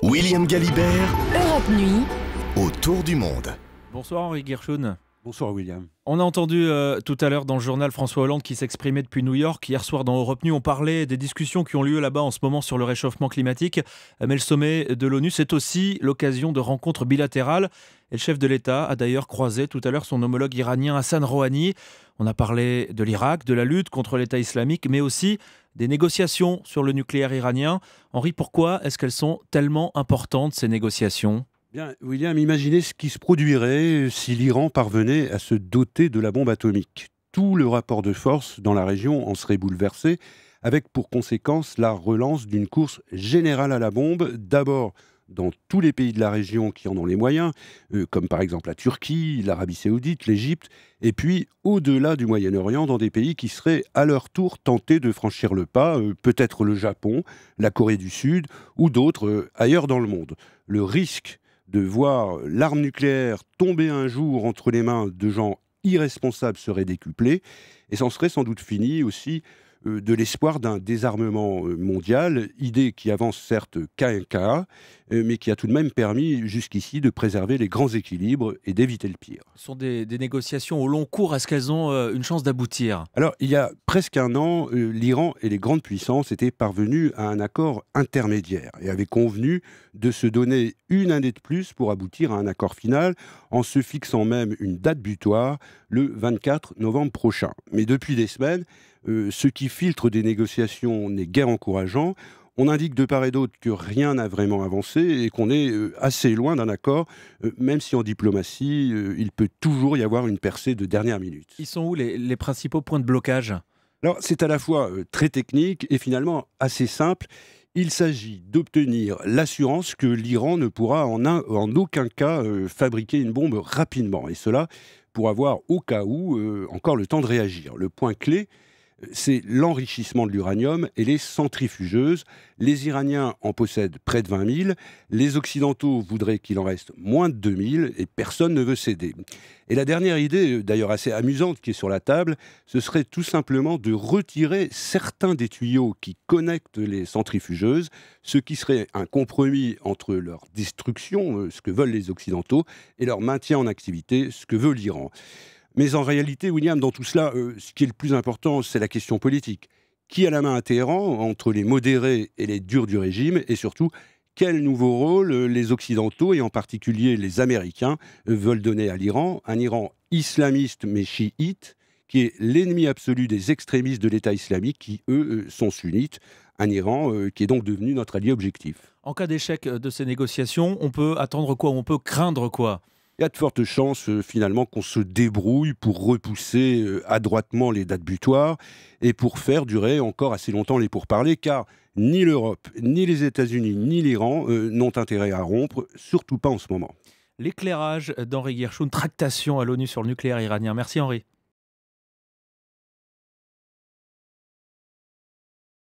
William Galibert, Europe Nuit, autour du monde. Bonsoir Henri Guerchoun. Bonsoir William. On a entendu tout à l'heure dans le journal François Hollande qui s'exprimait depuis New York. Hier soir dans Europe Nuit, on parlait des discussions qui ont lieu là-bas en ce moment sur le réchauffement climatique. Mais le sommet de l'ONU, c'est aussi l'occasion de rencontres bilatérales. Et le chef de l'État a d'ailleurs croisé tout à l'heure son homologue iranien Hassan Rouhani. On a parlé de l'Irak, de la lutte contre l'État islamique, mais aussi des négociations sur le nucléaire iranien. Henri, pourquoi est-ce qu'elles sont tellement importantes, ces négociations ? Bien, William, imaginez ce qui se produirait si l'Iran parvenait à se doter de la bombe atomique. Tout le rapport de force dans la région en serait bouleversé, avec pour conséquence la relance d'une course générale à la bombe, d'abord dans tous les pays de la région qui en ont les moyens, comme par exemple la Turquie, l'Arabie Saoudite, l'Égypte, et puis au-delà du Moyen-Orient, dans des pays qui seraient à leur tour tentés de franchir le pas, peut-être le Japon, la Corée du Sud, ou d'autres ailleurs dans le monde. Le risque de voir l'arme nucléaire tomber un jour entre les mains de gens irresponsables serait décuplé, et s'en serait sans doute fini aussi de l'espoir d'un désarmement mondial, idée qui avance certes cas un cas, mais qui a tout de même permis jusqu'ici de préserver les grands équilibres et d'éviter le pire. Ce sont des négociations au long cours. Est-ce qu'elles ont une chance d'aboutir ? Alors, il y a presque un an, l'Iran et les grandes puissances étaient parvenus à un accord intermédiaire et avaient convenu de se donner une année de plus pour aboutir à un accord final, en se fixant même une date butoir, le 24 novembre prochain. Mais depuis des semaines, ce qui filtre des négociations n'est guère encourageant. On indique de part et d'autre que rien n'a vraiment avancé et qu'on est assez loin d'un accord, même si en diplomatie, il peut toujours y avoir une percée de dernière minute. Ils sont où les principaux points de blocage ? Alors, c'est à la fois très technique et finalement assez simple. Il s'agit d'obtenir l'assurance que l'Iran ne pourra en aucun cas fabriquer une bombe rapidement. Et cela pour avoir, au cas où, encore le temps de réagir. Le point clé, c'est l'enrichissement de l'uranium et les centrifugeuses. Les Iraniens en possèdent près de 20 000. Les Occidentaux voudraient qu'il en reste moins de 2 000 et personne ne veut céder. Et la dernière idée, d'ailleurs assez amusante, qui est sur la table, ce serait tout simplement de retirer certains des tuyaux qui connectent les centrifugeuses, ce qui serait un compromis entre leur destruction, ce que veulent les Occidentaux, et leur maintien en activité, ce que veut l'Iran. Mais en réalité, William, dans tout cela, ce qui est le plus important, c'est la question politique. Qui a la main à Téhéran entre les modérés et les durs du régime ? Et surtout, quel nouveau rôle les Occidentaux, et en particulier les Américains, veulent donner à l'Iran ? Un Iran islamiste mais chiite, qui est l'ennemi absolu des extrémistes de l'État islamique, qui, eux, sont sunnites. Un Iran qui est donc devenu notre allié objectif. En cas d'échec de ces négociations, on peut attendre quoi ? On peut craindre quoi ? Il y a de fortes chances finalement qu'on se débrouille pour repousser adroitement les dates butoirs et pour faire durer encore assez longtemps les pourparlers, car ni l'Europe, ni les États-Unis, ni l'Iran n'ont intérêt à rompre, surtout pas en ce moment. L'éclairage d'Henri Guerchoun, tractation à l'ONU sur le nucléaire iranien. Merci Henri.